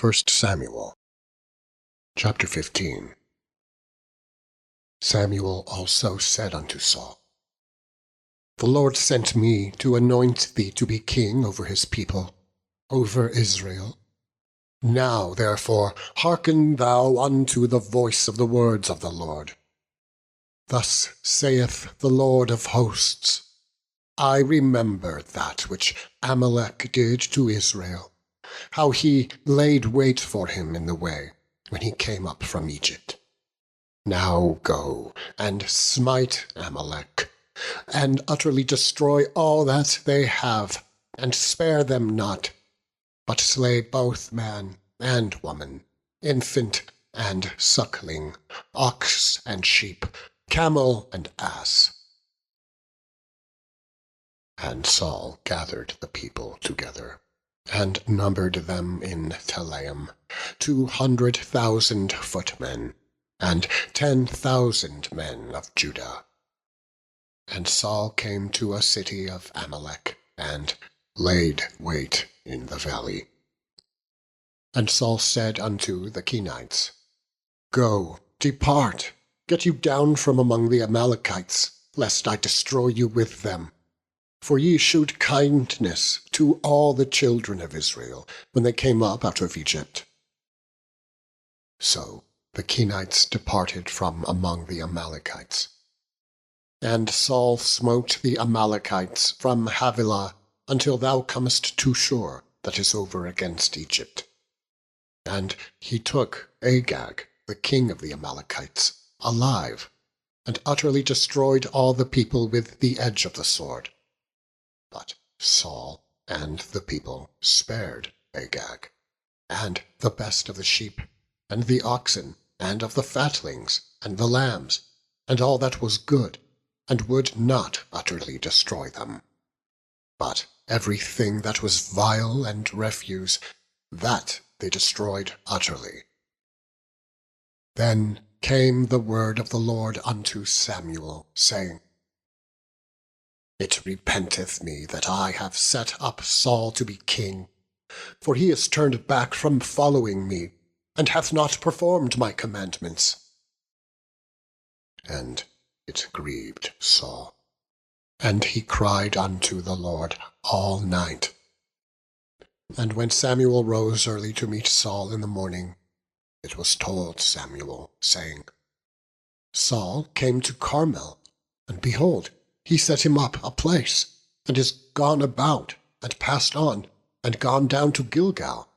1 Samuel, chapter 15. Samuel also said unto Saul, The Lord sent me to anoint thee to be king over his people, over Israel. Now, therefore, hearken thou unto the voice of the words of the Lord. Thus saith the Lord of hosts, I remember that which Amalek did to Israel, how he laid wait for him in the way, when he came up from Egypt. Now go, and smite Amalek, and utterly destroy all that they have, and spare them not, but slay both man and woman, infant and suckling, ox and sheep, camel and ass. And Saul gathered the people together, and numbered them in Telaim, 200,000 footmen, and 10,000 men of Judah. And Saul came to a city of Amalek, and laid wait in the valley. And Saul said unto the Kenites, Go, depart, get you down from among the Amalekites, lest I destroy you with them. For ye shewed kindness to all the children of Israel, when they came up out of Egypt. So the Kenites departed from among the Amalekites. And Saul smote the Amalekites from Havilah until thou comest to Shur, that is over against Egypt. And he took Agag, the king of the Amalekites, alive, and utterly destroyed all the people with the edge of the sword. But Saul and the people spared Agag, and the best of the sheep, and the oxen, and of the fatlings, and the lambs, and all that was good, and would not utterly destroy them. But everything that was vile and refuse, that they destroyed utterly. Then came the word of the Lord unto Samuel, saying, It repenteth me that I have set up Saul to be king, for he is turned back from following me, and hath not performed my commandments. And it grieved Saul, and he cried unto the Lord all night. And when Samuel rose early to meet Saul in the morning, it was told Samuel, saying, Saul came to Carmel, and behold, he set him up a place, and is gone about, and passed on, and gone down to Gilgal.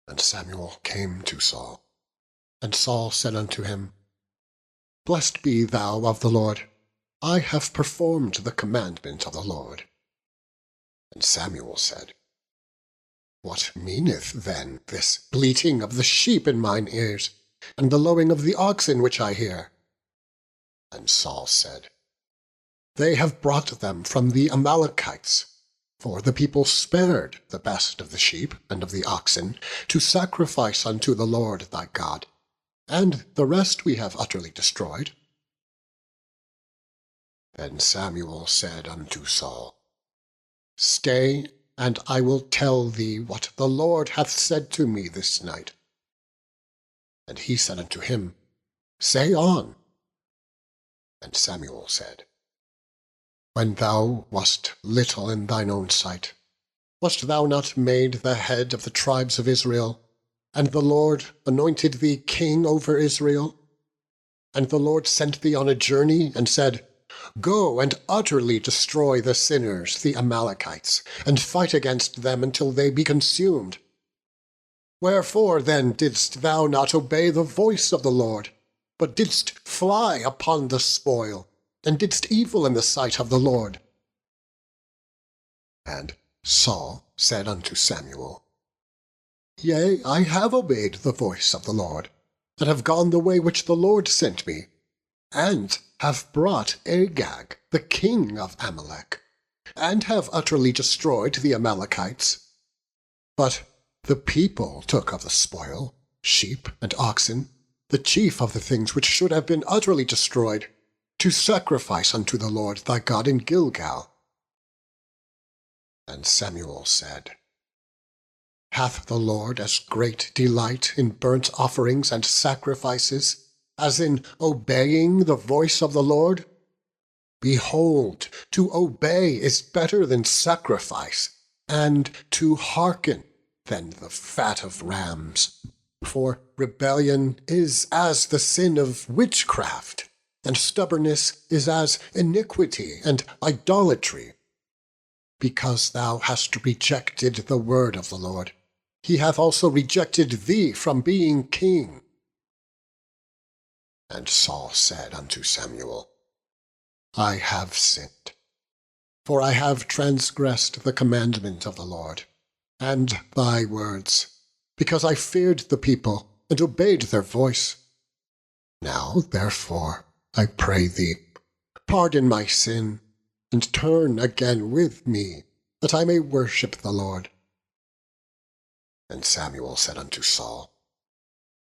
And Samuel came to Saul, and Saul said unto him, Blessed be thou of the Lord, I have performed the commandment of the Lord. And Samuel said, What meaneth then this bleating of the sheep in mine ears, and the lowing of the oxen which I hear? And Saul said, They have brought them from the Amalekites, for the people spared the best of the sheep and of the oxen to sacrifice unto the Lord thy God, and the rest we have utterly destroyed. Then Samuel said unto Saul, Stay, and I will tell thee what the Lord hath said to me this night. And he said unto him, Say on. And Samuel said, When thou wast little in thine own sight, wast thou not made the head of the tribes of Israel, and the Lord anointed thee king over Israel? And the Lord sent thee on a journey, and said, Go and utterly destroy the sinners, the Amalekites, and fight against them until they be consumed. Wherefore then didst thou not obey the voice of the Lord, but didst fly upon the spoil, and didst evil in the sight of the Lord? And Saul said unto Samuel, Yea, I have obeyed the voice of the Lord, and have gone the way which the Lord sent me, and have brought Agag, the king of Amalek, and have utterly destroyed the Amalekites. But the people took of the spoil, sheep and oxen, the chief of the things which should have been utterly destroyed, to sacrifice unto the Lord thy God in Gilgal. And Samuel said, Hath the Lord as great delight in burnt offerings and sacrifices, as in obeying the voice of the Lord? Behold, to obey is better than sacrifice, and to hearken than the fat of rams. For rebellion is as the sin of witchcraft, and stubbornness is as iniquity and idolatry. Because thou hast rejected the word of the Lord, he hath also rejected thee from being king. And Saul said unto Samuel, I have sinned, for I have transgressed the commandment of the Lord, and thy words, because I feared the people, and obeyed their voice. Now, therefore, I pray thee, pardon my sin, and turn again with me, that I may worship the Lord. And Samuel said unto Saul,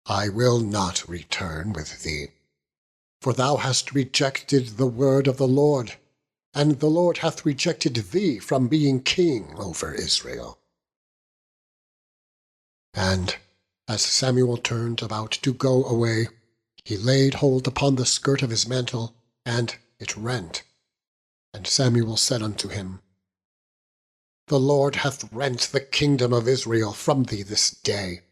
I will not return with thee, for thou hast rejected the word of the Lord, and the Lord hath rejected thee from being king over Israel. And as Samuel turned about to go away, he laid hold upon the skirt of his mantle, and it rent. And Samuel said unto him, The Lord hath rent the kingdom of Israel from thee this day,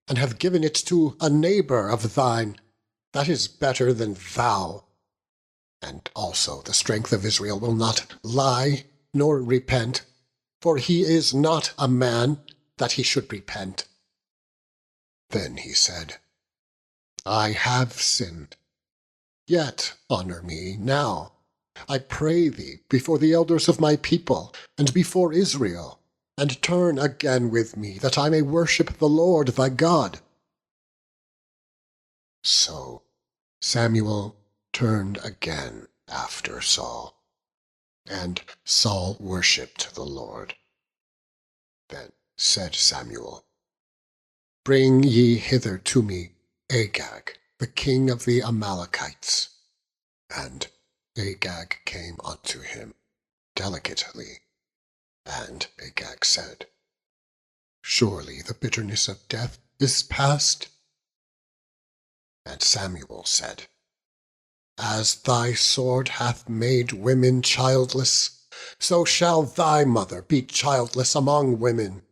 and hath given it to a neighbour of thine, that is better than thou. And also the strength of Israel will not lie, nor repent, for he is not a man, that he should repent. Then he said, I have sinned. Yet honour me now, I pray thee, before the elders of my people, and before Israel, and turn again with me, that I may worship the Lord thy God. So Samuel turned again after Saul, and Saul worshipped the Lord. Then said Samuel, Bring ye hither to me Agag, the king of the Amalekites. And Agag came unto him delicately. And Agag said, Surely the bitterness of death is past. And Samuel said, As thy sword hath made women childless, so shall thy mother be childless among women.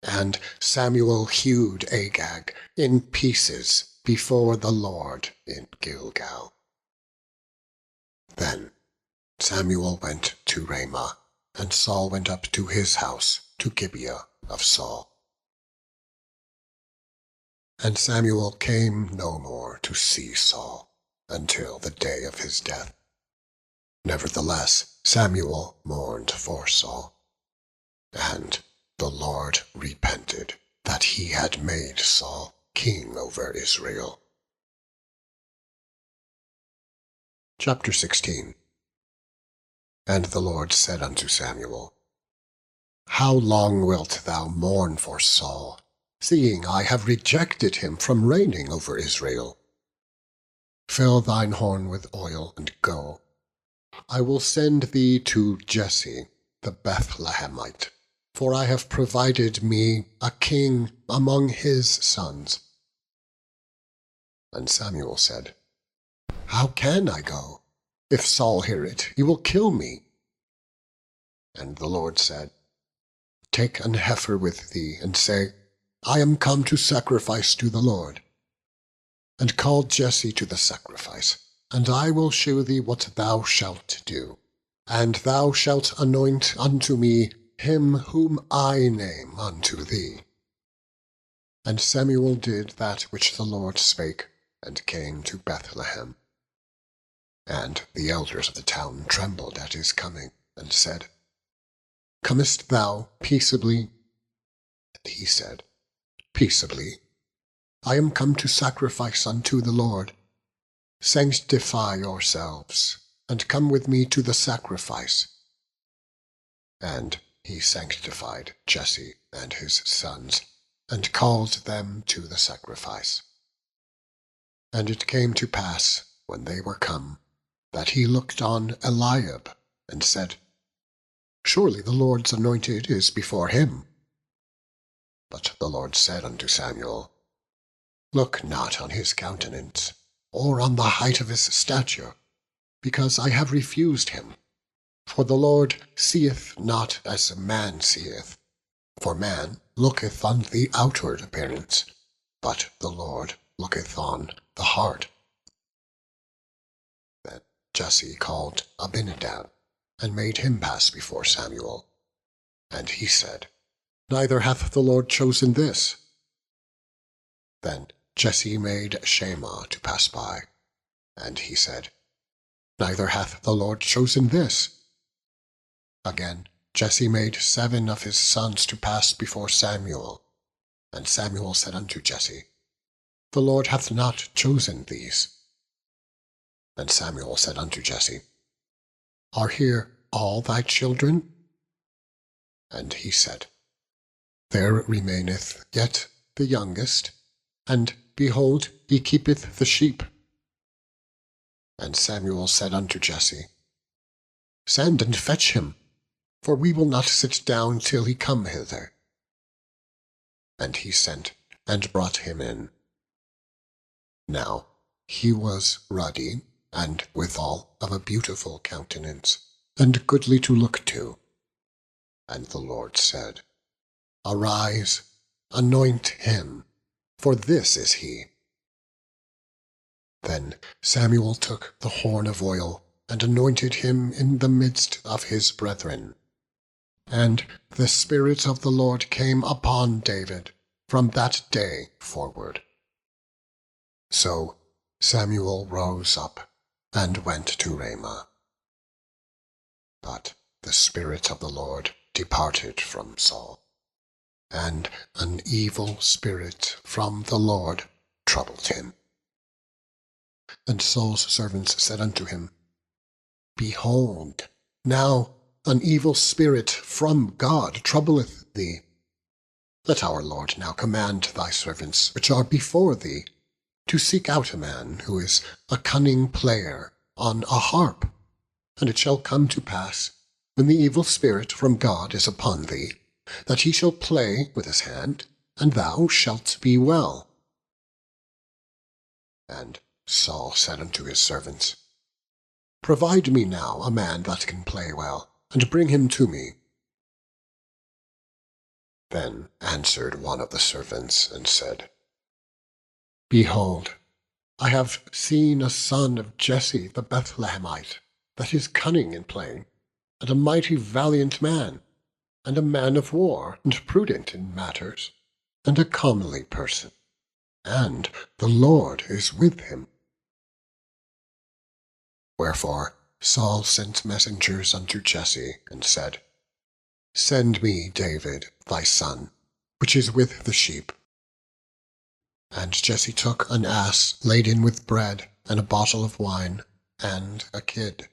And Samuel hewed Agag in pieces before the Lord in Gilgal. Then Samuel went to Ramah, and Saul went up to his house to Gibeah of Saul. And Samuel came no more to see Saul until the day of his death. Nevertheless Samuel mourned for Saul, and the Lord repented that he had made Saul king over Israel. Chapter 16. And the Lord said unto Samuel, How long wilt thou mourn for Saul, seeing I have rejected him from reigning over Israel? Fill thine horn with oil, and go. I will send thee to Jesse the Bethlehemite, for I have provided me a king among his sons. And Samuel said, How can I go? If Saul hear it, he will kill me. And the Lord said, Take an heifer with thee, and say, I am come to sacrifice to the Lord. And call Jesse to the sacrifice, and I will shew thee what thou shalt do. And thou shalt anoint unto me him whom I name unto thee. And Samuel did that which the Lord spake, and came to Bethlehem. And the elders of the town trembled at his coming, and said, Comest thou peaceably? And he said, Peaceably. I am come to sacrifice unto the Lord. Sanctify yourselves, and come with me to the sacrifice. And he sanctified Jesse and his sons, and called them to the sacrifice. And it came to pass, when they were come, that he looked on Eliab, and said, Surely the Lord's anointed is before him. But the Lord said unto Samuel, Look not on his countenance, or on the height of his stature, because I have refused him. For the Lord seeth not as man seeth. For man looketh on the outward appearance, but the Lord looketh on the heart. Then Jesse called Abinadab, and made him pass before Samuel. And he said, Neither hath the Lord chosen this. Then Jesse made Shammah to pass by, and he said, Neither hath the Lord chosen this. Again Jesse made 7 of his sons to pass before Samuel. And Samuel said unto Jesse, The Lord hath not chosen these. And Samuel said unto Jesse, Are here all thy children? And he said, There remaineth yet the youngest, and behold, he keepeth the sheep. And Samuel said unto Jesse, Send and fetch him, for we will not sit down till he come hither. And he sent, and brought him in. Now he was ruddy, and withal of a beautiful countenance, and goodly to look to. And the Lord said, Arise, anoint him, for this is he. Then Samuel took the horn of oil, and anointed him in the midst of his brethren. And the Spirit of the Lord came upon David from that day forward. So Samuel rose up, and went to Ramah. But the Spirit of the Lord departed from Saul, and an evil spirit from the Lord troubled him. And Saul's servants said unto him, Behold, now an evil spirit from God troubleth thee. Let our Lord now command thy servants, which are before thee, to seek out a man who is a cunning player on a harp. And it shall come to pass, when the evil spirit from God is upon thee, that he shall play with his hand, and thou shalt be well. And Saul said unto his servants, Provide me now a man that can play well, and bring him to me. Then answered one of the servants, and said, Behold, I have seen a son of Jesse the Bethlehemite, that is cunning in playing, and a mighty valiant man, and a man of war, and prudent in matters, and a comely person, and the Lord is with him. Wherefore Saul sent messengers unto Jesse, and said, Send me David thy son, which is with the sheep. And Jesse took an ass laden with bread, and a bottle of wine, and a kid,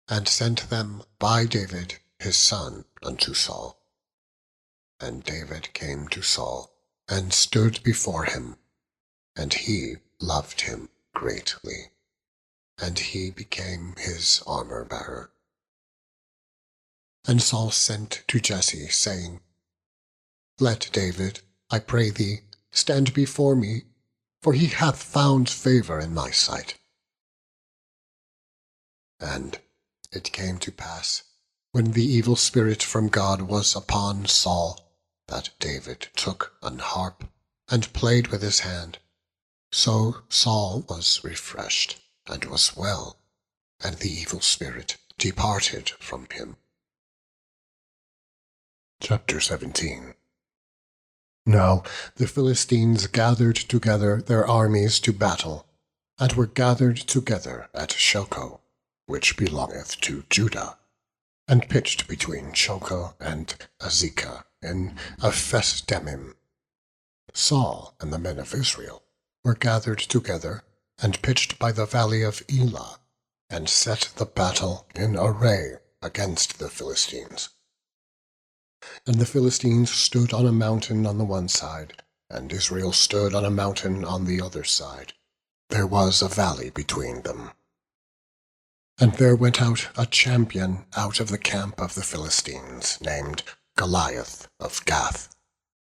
and sent them by David his son unto Saul. And David came to Saul, and stood before him, and he loved him greatly, and he became his armor-bearer. And Saul sent to Jesse, saying, Let David, I pray thee, stand before me, for he hath found favour in my sight. And it came to pass, when the evil spirit from God was upon Saul, that David took an harp, and played with his hand. So Saul was refreshed, and was well, and the evil spirit departed from him. Chapter 17. Now the Philistines gathered together their armies to battle, and were gathered together at Shoco, which belongeth to Judah, and pitched between Shoco and Azekah in Ephes-dammim. Saul and the men of Israel were gathered together, and pitched by the valley of Elah, and set the battle in array against the Philistines. And the Philistines stood on a mountain on the one side, and Israel stood on a mountain on the other side. There was a valley between them. And there went out a champion out of the camp of the Philistines, named Goliath of Gath.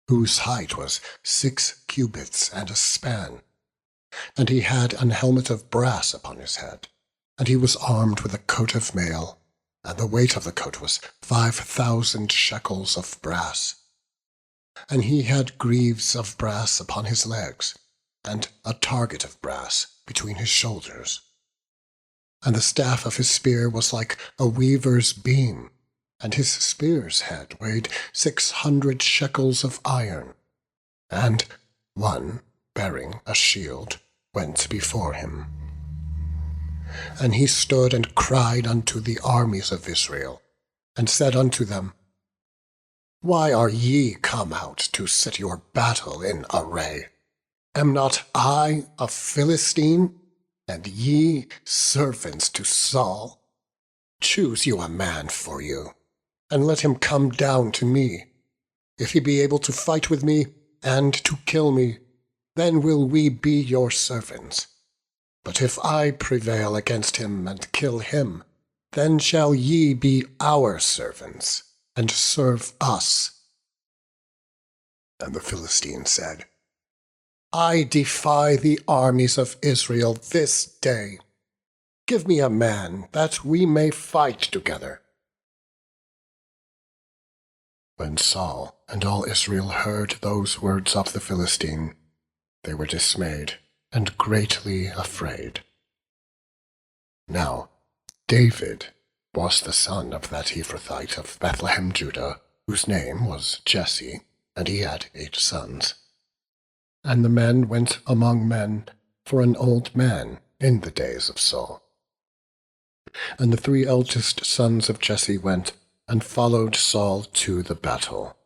whose height was 6 cubits and a span. And he had an helmet of brass upon his head, and he was armed with a coat of mail, and the weight of the coat was 5,000 shekels of brass. And he had greaves of brass upon his legs, and a target of brass between his shoulders. And the staff of his spear was like a weaver's beam, and his spear's head weighed 600 shekels of iron. And one, bearing a shield, went before him. And he stood and cried unto the armies of Israel, and said unto them, Why are ye come out to set your battle in array? Am not I a Philistine, and ye servants to Saul? Choose you a man for you, and let him come down to me. If he be able to fight with me, and to kill me, then will we be your servants. But if I prevail against him and kill him, then shall ye be our servants, and serve us. And the Philistine said, I defy the armies of Israel this day. Give me a man, that we may fight together. When Saul and all Israel heard those words of the Philistine, they were dismayed and greatly afraid. Now David was the son of that Ephrathite of Bethlehem, Judah, whose name was Jesse, and he had 8 sons. And the man went among men for an old man in the days of Saul. And the 3 eldest sons of Jesse went and followed Saul to the battle.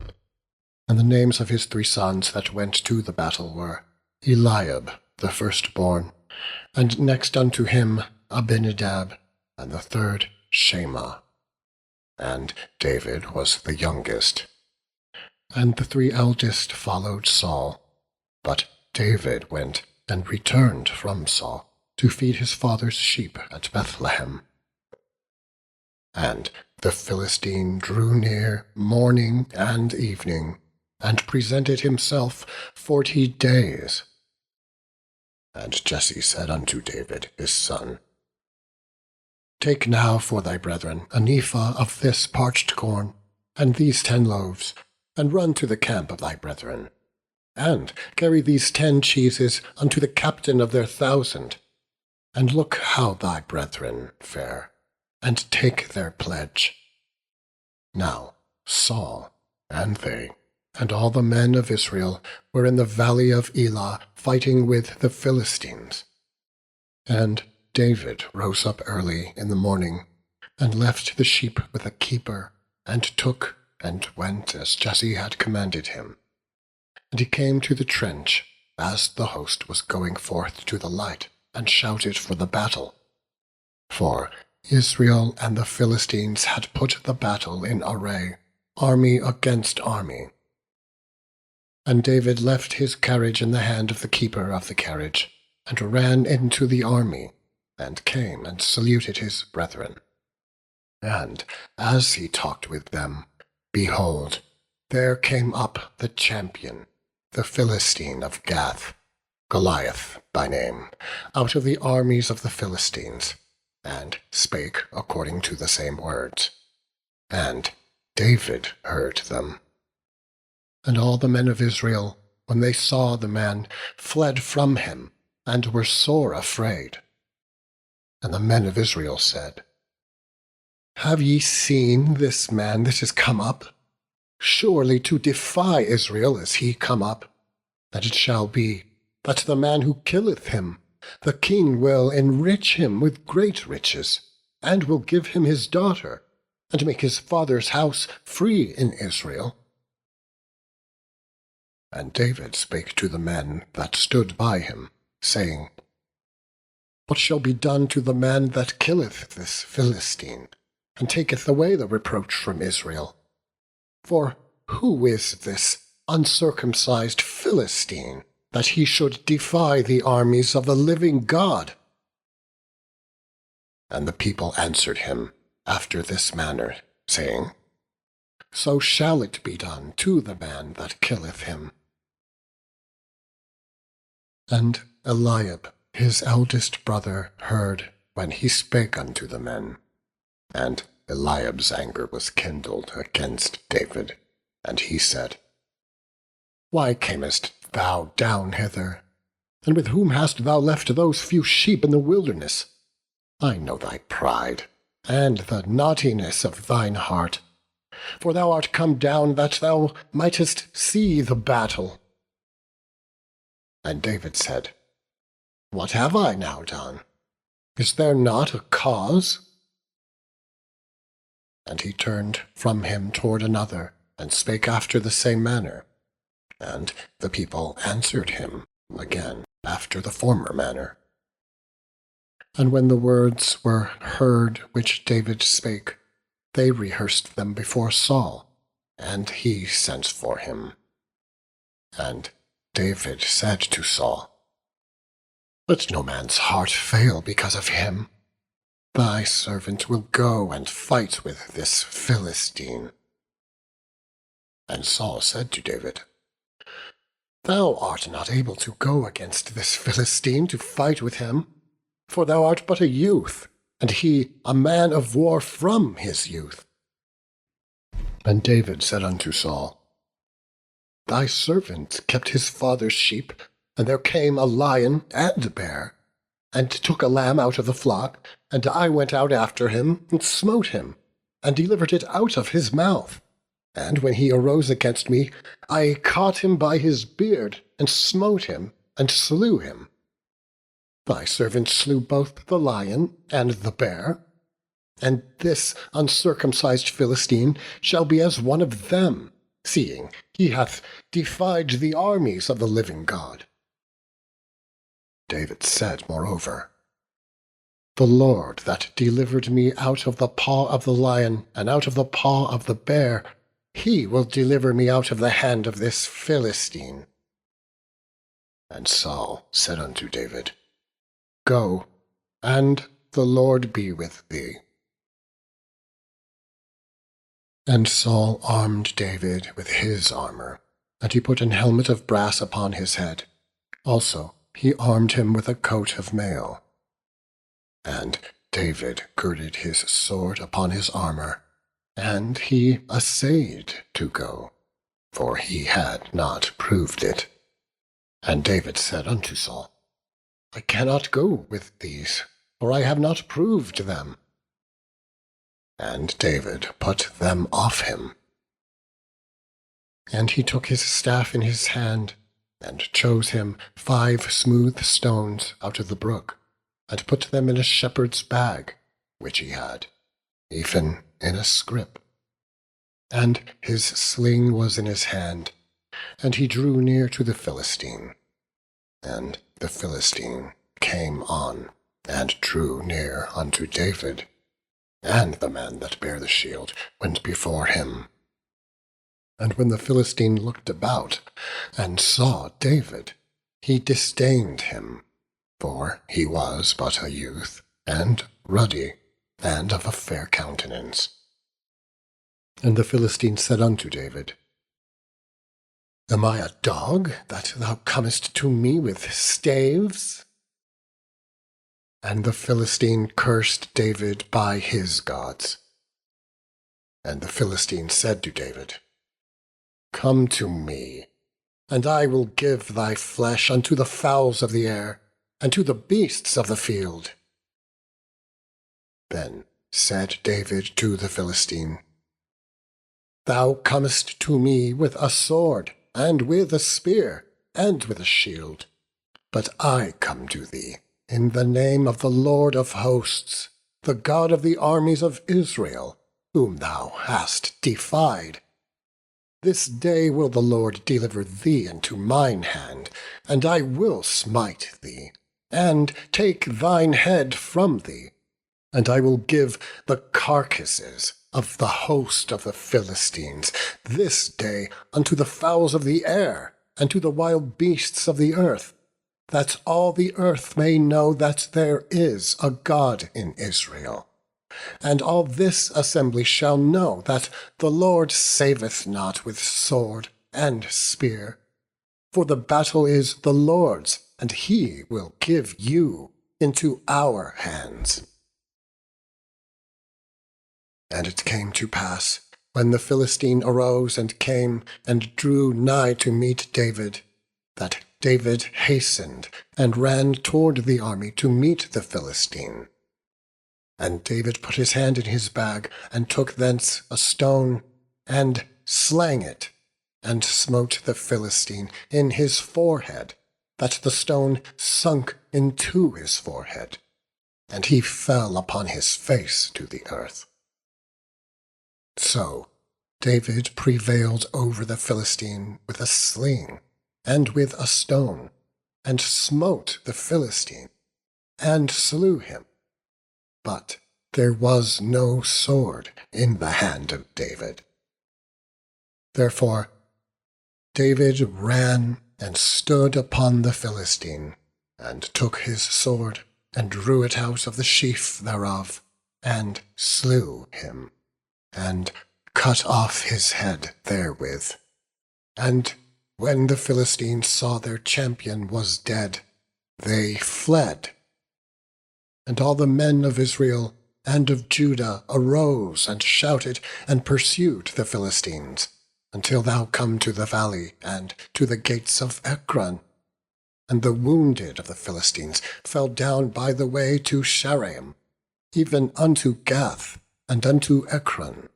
And the names of his 3 sons that went to the battle were Eliab the firstborn, and next unto him Abinadab, and the 3rd Shema. And David was the youngest. And the 3 eldest followed Saul, but David went and returned from Saul to feed his father's sheep at Bethlehem. And the Philistine drew near morning and evening, and presented himself 40 days. And Jesse said unto David his son, Take now for thy brethren an ephah of this parched corn, and these 10 loaves, and run to the camp of thy brethren, and carry these 10 cheeses unto the captain of their 1,000, and look how thy brethren fare, and take their pledge. Now Saul and they, and all the men of Israel, were in the valley of Elah fighting with the Philistines. And David rose up early in the morning, and left the sheep with a keeper, and took and went as Jesse had commanded him. And he came to the trench as the host was going forth to the light, and shouted for the battle. For Israel and the Philistines had put the battle in array, army against army. And David left his carriage in the hand of the keeper of the carriage, and ran into the army, and came and saluted his brethren. And as he talked with them, behold, there came up the champion, the Philistine of Gath, Goliath by name, out of the armies of the Philistines, and spake according to the same words. And David heard them. And all the men of Israel, when they saw the man, fled from him, and were sore afraid. And the men of Israel said, Have ye seen this man that is come up? Surely to defy Israel is he come up. And it shall be, that the man who killeth him, the king will enrich him with great riches, and will give him his daughter, and make his father's house free in Israel. And David spake to the men that stood by him, saying, What shall be done to the man that killeth this Philistine, and taketh away the reproach from Israel? For who is this uncircumcised Philistine, that he should defy the armies of the living God? And the people answered him after this manner, saying, so shall it be done to the man that killeth him. And Eliab, his eldest brother, heard when he spake unto the men. And Eliab's anger was kindled against David, and he said, Why camest thou down hither? And with whom hast thou left those few sheep in the wilderness? I know thy pride, and the naughtiness of thine heart. For thou art come down that thou mightest see the battle. And David said, What have I now done? Is there not a cause? And he turned from him toward another, and spake after the same manner. And the people answered him again after the former manner. And when the words were heard which David spake, they rehearsed them before Saul, and he sent for him. And David said to Saul, Let no man's heart fail because of him. Thy servant will go and fight with this Philistine. And Saul said to David, Thou art not able to go against this Philistine to fight with him, for thou art but a youth, and he a man of war from his youth. And David said unto Saul, Thy servant kept his father's sheep, and there came a lion and a bear, and took a lamb out of the flock, and I went out after him, and smote him, and delivered it out of his mouth. And when he arose against me, I caught him by his beard, and smote him, and slew him. Thy servant slew both the lion and the bear, and this uncircumcised Philistine shall be as one of them, seeing he hath defied the armies of the living God. David said moreover, The Lord that delivered me out of the paw of the lion and out of the paw of the bear, he will deliver me out of the hand of this Philistine. And Saul said unto David, Go, and the Lord be with thee. And Saul armed David with his armor, and he put an helmet of brass upon his head. Also he armed him with a coat of mail. And David girded his sword upon his armor, and he essayed to go, for he had not proved it. And David said unto Saul, I cannot go with these, for I have not proved them. And David put them off him. And he took his staff in his hand, and chose him 5 smooth stones out of the brook, and put them in a shepherd's bag, which he had, even in a scrip. And his sling was in his hand, and he drew near to the Philistine. And the Philistine came on, and drew near unto David, and the man that bare the shield went before him. And when the Philistine looked about, and saw David, he disdained him, for he was but a youth, and ruddy, and of a fair countenance. And the Philistine said unto David, Am I a dog, that thou comest to me with staves? And the Philistine cursed David by his gods. And the Philistine said to David, Come to me, and I will give thy flesh unto the fowls of the air, and to the beasts of the field. Then said David to the Philistine, Thou comest to me with a sword, and with a spear, and with a shield. But I come to thee in the name of the Lord of hosts, the God of the armies of Israel, whom thou hast defied. This day will the Lord deliver thee into mine hand, and I will smite thee, and take thine head from thee, and I will give the carcasses of the host of the Philistines this day unto the fowls of the air, and to the wild beasts of the earth, that all the earth may know that there is a God in Israel, And all this assembly shall know that the Lord saveth not with sword and spear. For the battle is the Lord's, and he will give you into our hands. And it came to pass, when the Philistine arose and came and drew nigh to meet David, that David hastened and ran toward the army to meet the Philistine. And David put his hand in his bag, and took thence a stone, and slang it, and smote the Philistine in his forehead, that the stone sunk into his forehead, and he fell upon his face to the earth. So David prevailed over the Philistine with a sling, and with a stone, and smote the Philistine, and slew him. But there was no sword in the hand of David. Therefore David ran and stood upon the Philistine, and took his sword, and drew it out of the sheath thereof, and slew him, and cut off his head therewith. And when the Philistines saw their champion was dead, they fled. And all the men of Israel and of Judah arose and shouted, and pursued the Philistines, until thou come to the valley, and to the gates of Ekron. And the wounded of the Philistines fell down by the way to Shaaraim, even unto Gath, and unto Ekron.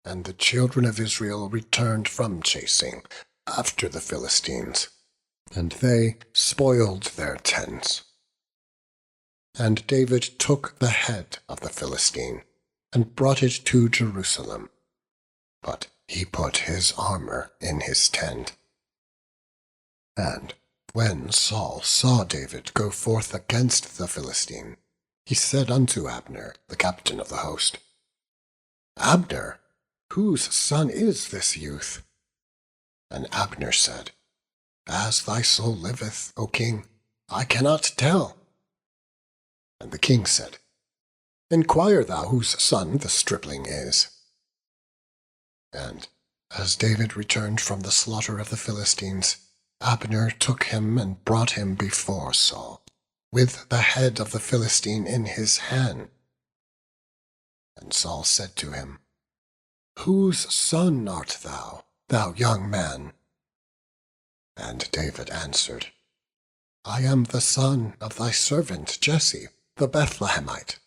And the children of Israel returned from chasing after the Philistines, and they spoiled their tents. And David took the head of the Philistine, and brought it to Jerusalem. But he put his armor in his tent. And when Saul saw David go forth against the Philistine, he said unto Abner, the captain of the host, Abner, whose son is this youth? And Abner said, As thy soul liveth, O king, I cannot tell. And the king said, Enquire thou whose son the stripling is. And as David returned from the slaughter of the Philistines, Abner took him and brought him before Saul, with the head of the Philistine in his hand. And Saul said to him, Whose son art thou, thou young man? And David answered, I am the son of thy servant Jesse, the Bethlehemite.